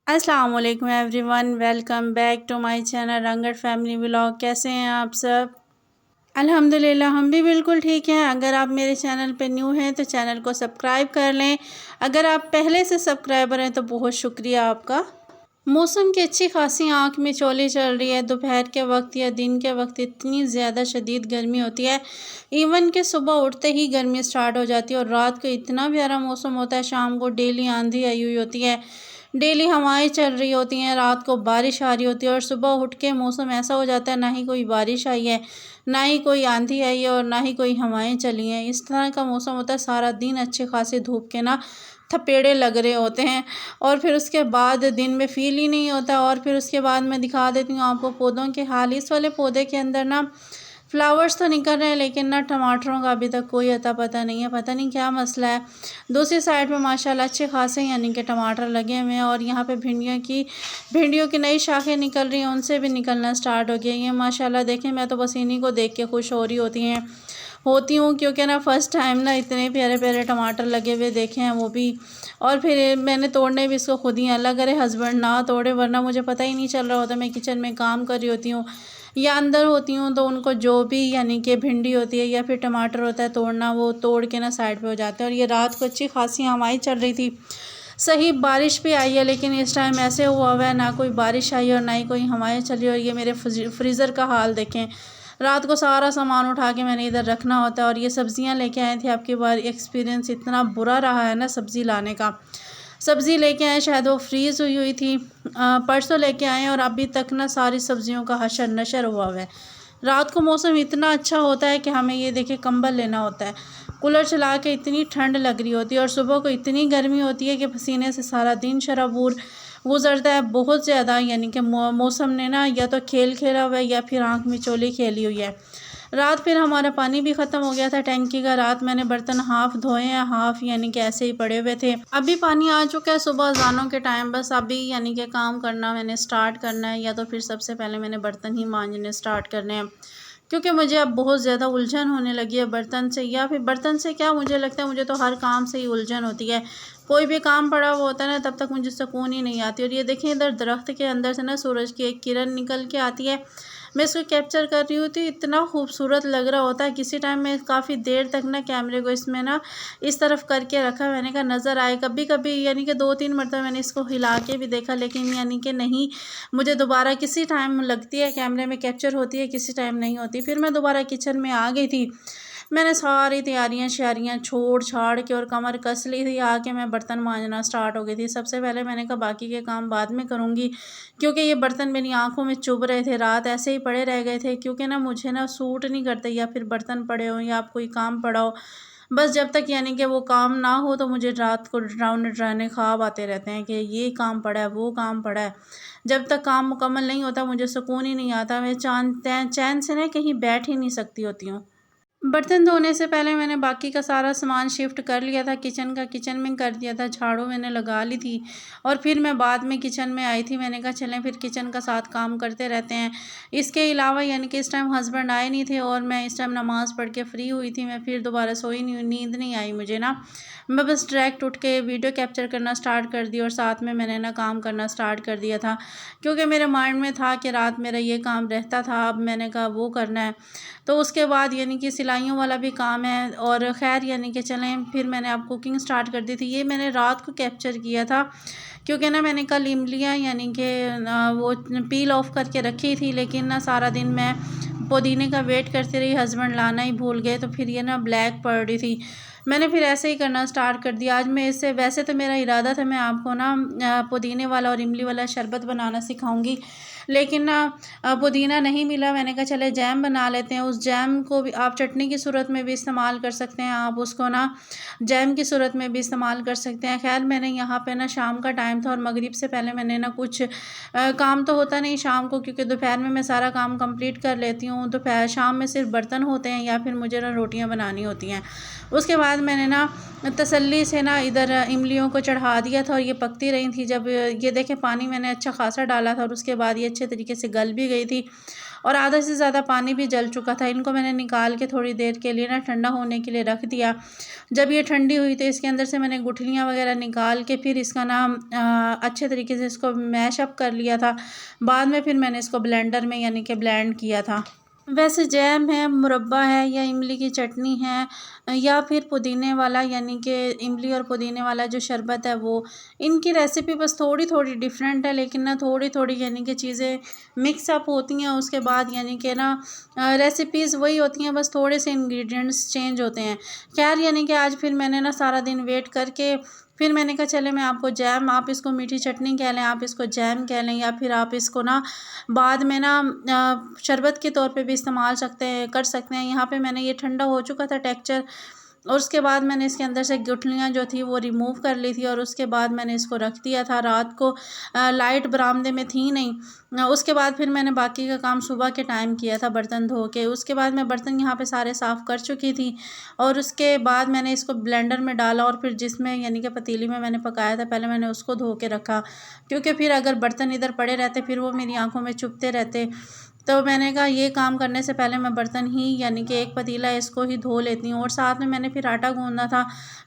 अस्सलाम वालेकुम everyone, welcome back to my channel Rangat family vlog. कैसे हैं आप सब? अल्हम्दुलिल्लाह हम भी बिल्कुल ठीक हैं। अगर आप मेरे चैनल पे न्यू हैं तो चैनल को सब्सक्राइब कर लें। अगर आप पहले से सब्सक्राइबर हैं तो बहुत शुक्रिया आपका। मौसम की अच्छी खासी आँख में चोली चल रही है। दोपहर के वक्त या दिन के वक्त इतनी ज़्यादा शदीद गर्मी होती है, इवन कि सुबह उठते ही गर्मी स्टार्ट हो जाती है और रात को इतना प्यारा मौसम होता है। शाम को डेली आंधी आई हुई होती है, डेली हवाएं चल रही होती हैं, रात को बारिश आ रही होती है और सुबह उठ के मौसम ऐसा हो जाता है, ना ही कोई बारिश आई है, ना ही कोई आंधी आई है और ना ही कोई हवाएं चली हैं। इस तरह का मौसम होता है। सारा दिन अच्छे खासे धूप के ना थपेड़े लग रहे होते हैं और फिर उसके बाद दिन में फ़ील ही नहीं होता। और फिर उसके बाद मैं दिखा देती हूँ आपको पौधों के हाल। इस वाले पौधे के अंदर ना फ्लावर्स तो निकल रहे हैं, लेकिन ना टमाटरों का अभी तक कोई अता पता नहीं है। पता नहीं क्या मसला है। दूसरी साइड पे माशाल्लाह अच्छे खासे यानी कि टमाटर लगे हुए हैं और यहाँ पे भिंडियों की नई शाखें निकल रही हैं, उनसे भी निकलना स्टार्ट हो गई हैं माशाल्लाह। देखें, मैं तो बस इन्हीं को देख के खुश हो रही होती हूँ क्योंकि ना फ़र्स्ट टाइम ना इतने प्यारे प्यारे टमाटर लगे हुए देखे हैं, वो भी। और फिर मैंने तोड़ने भी इसको खुद ही, अल्लाह करे हस्बैंड ना तोड़े, वरना मुझे पता ही नहीं चल रहा होता। मैं किचन में काम कर रही होती हूँ या अंदर होती हूँ, तो उनको जो भी यानी कि भिंडी होती है या फिर टमाटर होता है तोड़ना, वो तोड़ के ना साइड पे हो जाते हैं। और ये रात को अच्छी खासी हवाएं चल रही थी, सही बारिश भी आई है, लेकिन इस टाइम ऐसे हुआ है ना कोई बारिश आई और ना ही कोई हवाएं चली। और ये मेरे फ्रीज़र का हाल देखें। रात को सारा सामान उठा के मैंने इधर रखना होता है। और ये सब्ज़ियाँ लेके आए थे, आपकी बार एक्सपीरियंस इतना बुरा रहा है ना सब्ज़ी लाने का। सब्ज़ी लेके आए, शायद वो फ्रीज़ हुई हुई थी, परसों लेके आए और अभी तक ना सारी सब्ज़ियों का हशर नशर हुआ है। रात को मौसम इतना अच्छा होता है कि हमें ये देखिए कंबल लेना होता है, कूलर चला के इतनी ठंड लग रही होती है और सुबह को इतनी गर्मी होती है कि पसीने से सारा दिन शराबूर गुजरता है बहुत ज़्यादा। यानी कि मौसम ने ना या तो खेल खेला हुआ है या फिर आँख में चोली खेली हुई है। रात फिर हमारा पानी भी ख़त्म हो गया था टैंकी का। रात मैंने बर्तन हाफ़ धोए हैं, हाफ़ यानी कि ऐसे ही पड़े हुए थे। अभी पानी आ चुका है सुबह अज़ानों के टाइम। बस अभी यानी कि काम करना मैंने स्टार्ट करना है, या तो फिर सबसे पहले मैंने बर्तन ही मांजने स्टार्ट करने हैं, क्योंकि मुझे अब बहुत ज़्यादा उलझन होने लगी है बर्तन से। या फिर बर्तन से क्या, मुझे लगता है मुझे तो हर काम से ही उलझन होती है। कोई भी काम पड़ा हुआ होता है ना, तब तक मुझे सुकून ही नहीं आती। और ये देखिए, इधर दरख्त के अंदर से ना सूरज की एक किरण निकल के आती है। मैं इसको कैप्चर कर रही हूँ तो इतना खूबसूरत लग रहा होता है। किसी टाइम मैं काफ़ी देर तक ना कैमरे को इसमें ना इस तरफ करके रखा, मैंने कहा नज़र आए। कभी कभी यानी कि 2-3 मरतबा मैंने इसको हिला के भी देखा, लेकिन यानी कि नहीं, मुझे दोबारा किसी टाइम लगती है कैमरे में कैप्चर होती है, किसी टाइम नहीं होती। फिर मैं दोबारा किचन में आ गई थी। मैंने सारी तैयारियां श्यारियां छोड़ छाड़ के और कमर कस ली थी। आके मैं बर्तन मांजना स्टार्ट हो गई थी। सबसे पहले मैंने कहा बाकी के काम बाद में करूँगी, क्योंकि ये बर्तन मेरी आंखों में चुभ रहे थे। रात ऐसे ही पड़े रह गए थे, क्योंकि ना मुझे ना सूट नहीं करते या फिर बर्तन पड़े हो या आप कोई काम पड़ा हो। बस जब तक यानी कि वो काम ना हो तो मुझे रात को डरावने डरावने ख्वाब आते रहते हैं कि ये काम पड़ा है, वो काम पड़ा है। जब तक काम मुकम्मल नहीं होता मुझे सुकून ही नहीं आता। मैं चैन से ना कहीं बैठ ही नहीं सकती होती हूँ। बर्तन धोने से पहले मैंने बाकी का सारा सामान शिफ्ट कर लिया था। किचन में कर दिया था, झाड़ू मैंने लगा ली थी और फिर मैं बाद में किचन में आई थी। मैंने कहा चलें फिर किचन का साथ काम करते रहते हैं। इसके अलावा यानी कि इस टाइम हस्बैंड आए नहीं थे और मैं इस टाइम नमाज़ पढ़ के फ्री हुई थी। मैं फिर दोबारा सोई नहीं, नींद नहीं आई मुझे ना। मैं बस डायरेक्ट उठ के वीडियो कैप्चर करना स्टार्ट कर दी और साथ में मैंने ना काम करना स्टार्ट कर दिया था, क्योंकि मेरे माइंड में था कि रात मेरा ये काम रहता था, अब मैंने कहा वो करना है। तो उसके बाद यानी कि सिलाइयों वाला भी काम है। और ख़ैर यानी कि चलें, फिर मैंने अब कुकिंग स्टार्ट कर दी थी। ये मैंने रात को कैप्चर किया था, क्योंकि ना मैंने कल इमलियाँ यानी कि वो पील ऑफ करके रखी थी, लेकिन ना सारा दिन मैं पुदीने का वेट करती रही, हस्बैंड लाना ही भूल गए, तो फिर ये ना ब्लैक पड़ रही थी। मैंने फिर ऐसे ही करना स्टार्ट कर दिया। आज मैं इससे, वैसे तो मेरा इरादा था मैं आपको ना पुदीने वाला और इमली वाला शरबत बनाना सिखाऊंगी, लेकिन ना पुदीना नहीं मिला। मैंने कहा चले जैम बना लेते हैं। उस जैम को भी आप चटनी की सूरत में भी इस्तेमाल कर सकते हैं, आप उसको ना जैम की सूरत में भी इस्तेमाल कर सकते हैं। खैर मैंने यहाँ पे ना शाम का टाइम था और मगरिब से पहले मैंने ना कुछ काम तो होता नहीं शाम को, क्योंकि दोपहर में मैं सारा काम कंप्लीट कर लेती हूँ। दोपहर शाम में सिर्फ बर्तन होते हैं या फिर मुझे ना रोटियाँ बनानी होती हैं। उसके बाद बाद मैंने ना तसल्ली से ना इधर इमलियों को चढ़ा दिया था और ये पकती रही थी। जब ये देखें पानी मैंने अच्छा खासा डाला था और उसके बाद ये अच्छे तरीके से गल भी गई थी और आधा से ज़्यादा पानी भी जल चुका था। इनको मैंने निकाल के थोड़ी देर के लिए ना ठंडा होने के लिए रख दिया। जब ये ठंडी हुई तो इसके अंदर से मैंने गुठलियाँ वगैरह निकाल के फिर इसका ना अच्छे तरीके से इसको मैश अप कर लिया था। बाद में फिर मैंने इसको ब्लेंडर में यानी कि ब्लेंड किया था। वैसे जैम है, मुरब्बा है या इमली की चटनी है या फिर पुदीने वाला यानी कि इमली और पुदीने वाला जो शरबत है वो, इनकी रेसिपी बस थोड़ी थोड़ी डिफरेंट है, लेकिन ना थोड़ी थोड़ी यानी कि चीज़ें मिक्स अप होती हैं। उसके बाद यानी कि ना रेसिपीज़ वही होती हैं, बस थोड़े से इंग्रेडिएंट्स चेंज होते हैं। खैर यानी कि आज फिर मैंने ना सारा दिन वेट करके फिर मैंने कहा चले मैं आपको जैम, आप इसको मीठी चटनी कह लें, आप इसको जैम कह लें, या फिर आप इसको ना बाद में ना शरबत के तौर पे भी इस्तेमाल कर सकते हैं। यहाँ पे मैंने ये ठंडा हो चुका था टेक्सचर और उसके बाद मैंने इसके अंदर से गुठलियाँ जो थी वो रिमूव कर ली थी और उसके बाद मैंने इसको रख दिया था रात को। लाइट बरामदे में थी नहीं। उसके बाद फिर मैंने बाकी का काम सुबह के टाइम किया था बर्तन धो के। उसके बाद मैं बर्तन यहाँ पे सारे साफ़ कर चुकी थी और उसके बाद मैंने इसको ब्लेंडर में डाला और फिर जिसमें यानी कि पतीली में मैंने पकाया था पहले मैंने उसको धो के रखा, क्योंकि फिर अगर बर्तन इधर पड़े रहते फिर वो मेरी आँखों में चुभते रहते। तो मैंने कहा ये काम करने से पहले मैं बर्तन ही यानी कि एक पतीला इसको ही धो लेती हूँ। और साथ में मैंने फिर आटा गूँदना था,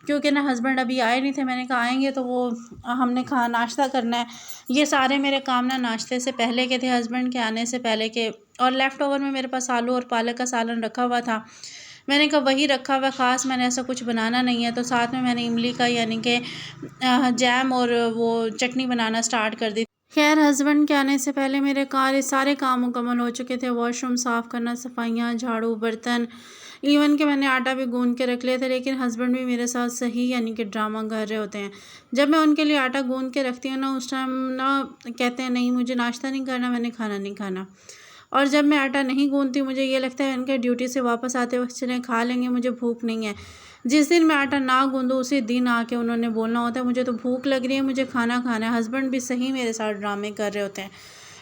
क्योंकि ना हस्बैंड अभी आए नहीं थे। मैंने कहा आएंगे तो वो हमने नाश्ता करना है। ये सारे मेरे काम ना नाश्ते से पहले के थे, हस्बैंड के आने से पहले के। और लेफ़्ट ओवर में मेरे पास आलू और पालक का सालन रखा हुआ था। मैंने कहा वही रखा हुआ, ख़ास मैंने ऐसा कुछ बनाना नहीं है। तो साथ में मैंने इमली का यानी कि जैम और वो चटनी बनाना स्टार्ट कर दी। खैर हस्बैंड के आने से पहले मेरे सारे काम मुकम्मल हो चुके थे। वॉशरूम साफ़ करना, सफाइयाँ, झाड़ू, बर्तन, इवन कि मैंने आटा भी गूंद के रख लिया था। लेकिन हस्बैंड भी मेरे साथ सही यानी कि ड्रामा कर रहे होते हैं। जब मैं उनके लिए आटा गूंद के रखती हूँ ना उस टाइम ना कहते हैं नहीं मुझे नाश्ता नहीं करना, मैंने खाना नहीं खाना। और जब मैं आटा नहीं गूंदती मुझे ये लगता है इनके ड्यूटी से वापस आते वक्त चलें खा लेंगे, मुझे भूख नहीं है। जिस दिन मैं आटा ना गूंदूँ उसी दिन आके उन्होंने बोलना होता है मुझे तो भूख लग रही है, मुझे खाना खाना है। हस्बैंड भी सही मेरे साथ ड्रामे कर रहे होते हैं।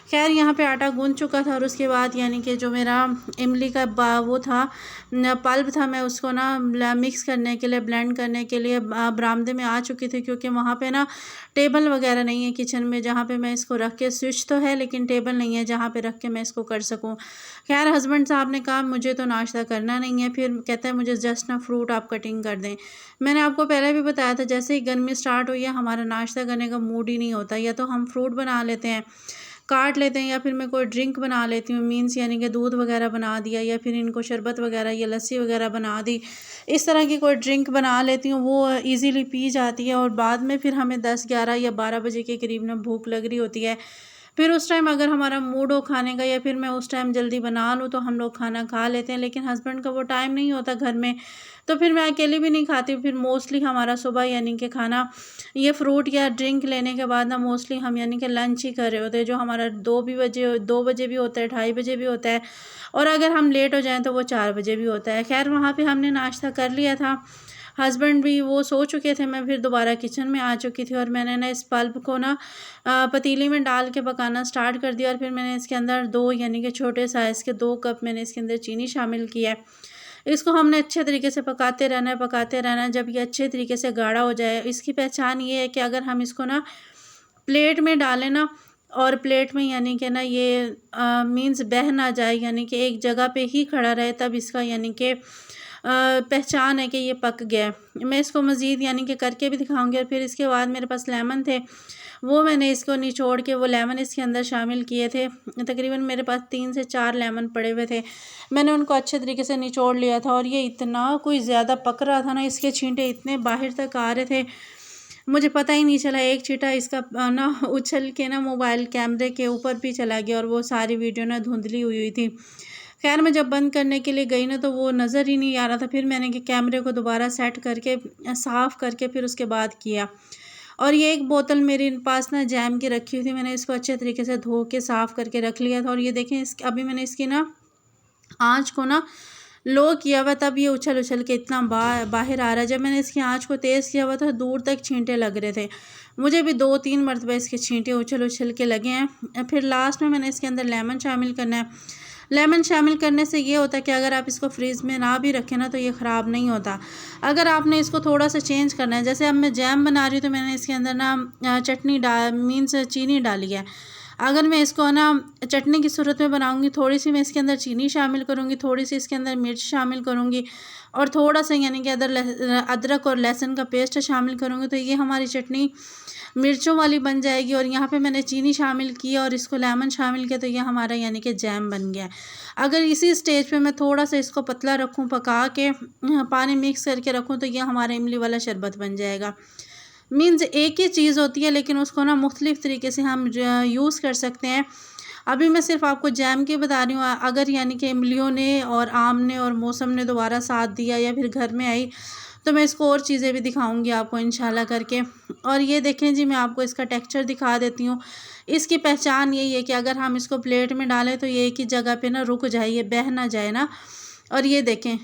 खैर यहाँ पे आटा गूंद चुका था और उसके बाद यानी कि जो मेरा इमली का वो था पल्प था, मैं उसको ना मिक्स करने के लिए ब्लेंड करने के लिए बरामदे में आ चुकी थी, क्योंकि वहाँ पे ना टेबल वगैरह नहीं है किचन में जहाँ पे मैं इसको रख के, स्विच तो है लेकिन टेबल नहीं है जहाँ पे रख के मैं इसको कर सकूँ। खैर हस्बैंड साहब ने कहा मुझे तो नाश्ता करना नहीं है, फिर कहता है मुझे जस्ट ना फ्रूट आप कटिंग कर दें। मैंने आपको पहले भी बताया था जैसे ही गर्मी स्टार्ट हुई है हमारा नाश्ता करने का मूड ही नहीं होता, या तो हम फ्रूट बना लेते हैं काट लेते हैं या फिर मैं कोई ड्रिंक बना लेती हूँ, मीन्स यानी कि दूध वगैरह बना दिया या फिर इनको शरबत वगैरह या लस्सी वगैरह बना दी। इस तरह की कोई ड्रिंक बना लेती हूँ, वो इजीली पी जाती है। और बाद में फिर हमें 10, 11 या 12 बजे के करीब ना भूख लग रही होती है। फिर उस टाइम अगर हमारा मूड हो खाने का या फिर मैं उस टाइम जल्दी बना लूँ तो हम लोग खाना खा लेते हैं। लेकिन हस्बैंड का वो टाइम नहीं होता घर में, तो फिर मैं अकेली भी नहीं खाती। फिर मोस्टली हमारा सुबह यानी कि खाना ये फ्रूट या ड्रिंक लेने के बाद ना मोस्टली हम यानी कि लंच ही कर रहे होते हैं, जो हमारा 2 बजे भी होता है, 2:30 बजे भी होता है, और अगर हम लेट हो जाएं तो वो 4 बजे भी होता है। खैर वहाँ पे हमने नाश्ता कर लिया था, हस्बैंड भी वो सो चुके थे, मैं फिर दोबारा किचन में आ चुकी थी और मैंने ना इस पल्प को ना पतीली में डाल के पकाना स्टार्ट कर दिया। और फिर मैंने इसके अंदर 2 यानी कि छोटे साइज़ के 2 कप मैंने इसके अंदर चीनी शामिल किया है। इसको हमने अच्छे तरीके से पकाते रहना है, पकाते रहना है। जब ये अच्छे तरीके से गाढ़ा हो जाए, इसकी पहचान ये है कि अगर हम इसको ना प्लेट में डालें ना, और प्लेट में यानी कि ना ये मीन्स बह ना जाए, यानी कि एक जगह पे ही खड़ा रहे, तब इसका यानी कि पहचान है कि ये पक गया है। मैं इसको मज़ीद यानी कि करके भी दिखाऊंगी। और फिर इसके बाद मेरे पास लेमन थे, वो मैंने इसको निचोड़ के वो लेमन इसके अंदर शामिल किए थे। तकरीबन मेरे पास 3 से 4 लेमन पड़े हुए थे, मैंने उनको अच्छे तरीके से निचोड़ लिया था। और ये इतना कोई ज़्यादा पक रहा था ना, इसके छींटे इतने बाहर तक आ रहे थे, मुझे पता ही नहीं चला। एक छींटा इसका ना उछल के ना मोबाइल कैमरे के ऊपर भी चला गया और वो सारी वीडियो ना धुंधली हुई हुई थी। खैर मैं जब बंद करने के लिए गई ना तो वो नज़र ही नहीं आ रहा था। फिर मैंने कि कैमरे को दोबारा सेट करके साफ़ करके फिर उसके बाद किया। और ये एक बोतल मेरे पास ना जैम की रखी हुई थी, मैंने इसको अच्छे तरीके से धो के साफ़ करके रख लिया था। और ये देखें अभी मैंने इसकी ना आँच को ना लो किया हुआ, तब ये उछल उछल के इतना बाहर आ रहा है। जब मैंने इसकी आँच को तेज़ किया हुआ था दूर तक छींटे लग रहे थे, मुझे भी 2-3 मरतबा इसके छींटे उछल उछल के लगे हैं। फिर लास्ट में मैंने इसके अंदर लेमन शामिल करना है। लेमन शामिल करने से ये होता है कि अगर आप इसको फ्रीज़ में ना भी रखें ना तो ये ख़राब नहीं होता। अगर आपने इसको थोड़ा सा चेंज करना है, जैसे अब मैं जैम बना रही हूँ तो मैंने इसके अंदर ना चटनी मीन्स चीनी डाली है। अगर मैं इसको ना चटनी की सूरत में बनाऊंगी, थोड़ी सी मैं इसके अंदर चीनी शामिल करूँगी, थोड़ी सी इसके अंदर मिर्च शामिल करूँगी और थोड़ा सा यानी कि अदरक और लहसुन का पेस्ट शामिल करूँगी, तो ये हमारी चटनी मिर्चों वाली बन जाएगी। और यहाँ पे मैंने चीनी शामिल की और इसको लेमन शामिल किया, तो ये हमारा यानी कि जैम बन गया। अगर इसी स्टेज पे मैं थोड़ा सा इसको पतला रखूँ, पका के पानी मिक्स करके रखूँ, तो ये हमारा इमली वाला शरबत बन जाएगा। मीन्स एक ही चीज़ होती है लेकिन उसको ना मुख्तलिफ़ तरीके से हम यूज़ कर सकते हैं। अभी मैं सिर्फ आपको जैम की बता रही हूँ। अगर यानी कि इमलियों ने और आम ने और मौसम ने दोबारा साथ दिया या फिर घर में आई, तो मैं इसको और चीज़ें भी दिखाऊंगी आपको इंशाल्लाह करके। और ये देखें जी, मैं आपको इसका टेक्सचर दिखा देती हूँ। इसकी पहचान यही है कि अगर हम इसको प्लेट में डालें तो ये एक ही जगह पे ना रुक जाए, ये बह ना जाए ना। और ये देखें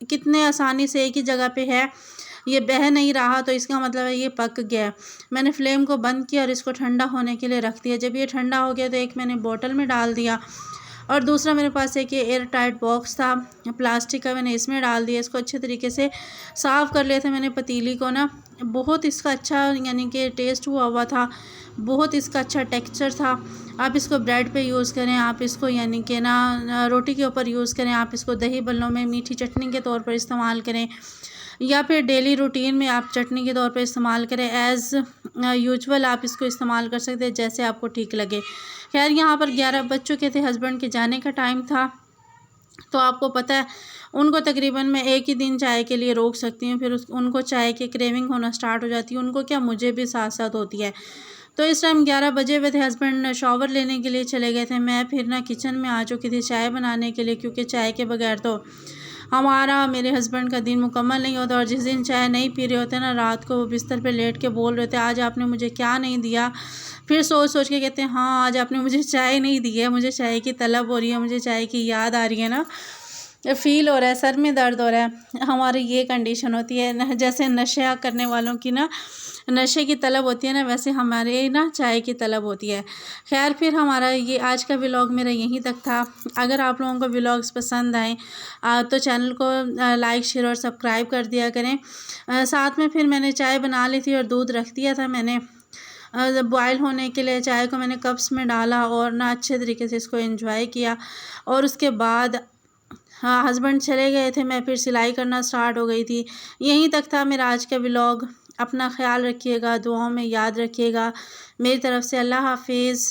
कितने आसानी से एक ही जगह पे है, ये बह नहीं रहा, तो इसका मतलब है ये पक गया। मैंने फ्लेम को बंद किया और इसको ठंडा होने के लिए रख दिया। जब ये ठंडा हो गया तो एक मैंने बोतल में डाल दिया और दूसरा मेरे पास एक ये एयर टाइट बॉक्स था प्लास्टिक का, मैंने इसमें डाल दिया। इसको अच्छे तरीके से साफ़ कर लिया था मैंने पतीली को ना। बहुत इसका अच्छा यानी कि टेस्ट हुआ था, बहुत इसका अच्छा टेक्सचर था। आप इसको ब्रेड पे यूज़ करें, आप इसको यानी कि ना रोटी के ऊपर यूज़ करें, आप इसको दही बल्लों में मीठी चटनी के तौर पर इस्तेमाल करें, या फिर डेली रूटीन में आप चटनी के तौर पर इस्तेमाल करें। एज़ यूजुअल आप इसको इस्तेमाल कर सकते हैं जैसे आपको ठीक लगे। खैर यहाँ पर 11 बज चुके थे, हस्बैंड के जाने का टाइम था, तो आपको पता है उनको तकरीबन मैं एक ही दिन चाय के लिए रोक सकती हूँ, फिर उनको चाय की क्रेविंग होना स्टार्ट हो जाती है। उनको क्या, मुझे भी साथ साथ होती है। तो इस टाइम 11 बजे हुए थे, हस्बैंड शॉवर लेने के लिए चले गए थे। मैं फिर ना किचन में आ चुकी थी चाय बनाने के लिए, क्योंकि चाय के बगैर तो हमारा मेरे हस्बैंड का दिन मुकम्मल नहीं होता। और जिस दिन चाय नहीं पी रहे होते ना, रात को वो बिस्तर पे लेट के बोल रहे थे आज आपने मुझे क्या नहीं दिया। फिर सोच सोच के कहते हैं हाँ आज आपने मुझे चाय नहीं दी है, मुझे चाय की तलब हो रही है, मुझे चाय की याद आ रही है ना, फ़ील हो रहा है, सर में दर्द हो रहा है। हमारी ये कंडीशन होती है जैसे नशा करने वालों की ना नशे की तलब होती है ना, वैसे हमारे ना चाय की तलब होती है। खैर फिर हमारा ये आज का व्लॉग मेरा यहीं तक था। अगर आप लोगों को व्लॉग्स पसंद आए तो चैनल को लाइक शेयर और सब्सक्राइब कर दिया करें। साथ में फिर मैंने चाय बना ली थी और दूध रख दिया था मैंने बॉयल होने के लिए। चाय को मैंने कप्स में डाला और ना अच्छे तरीके से इसको एंजॉय किया। और उसके बाद हाँ, हस्बैंड चले गए थे, मैं फिर सिलाई करना स्टार्ट हो गई थी। यहीं तक था मेरा आज का व्लॉग। अपना ख्याल रखिएगा, दुआओं में याद रखिएगा। मेरी तरफ से अल्लाह हाफिज़।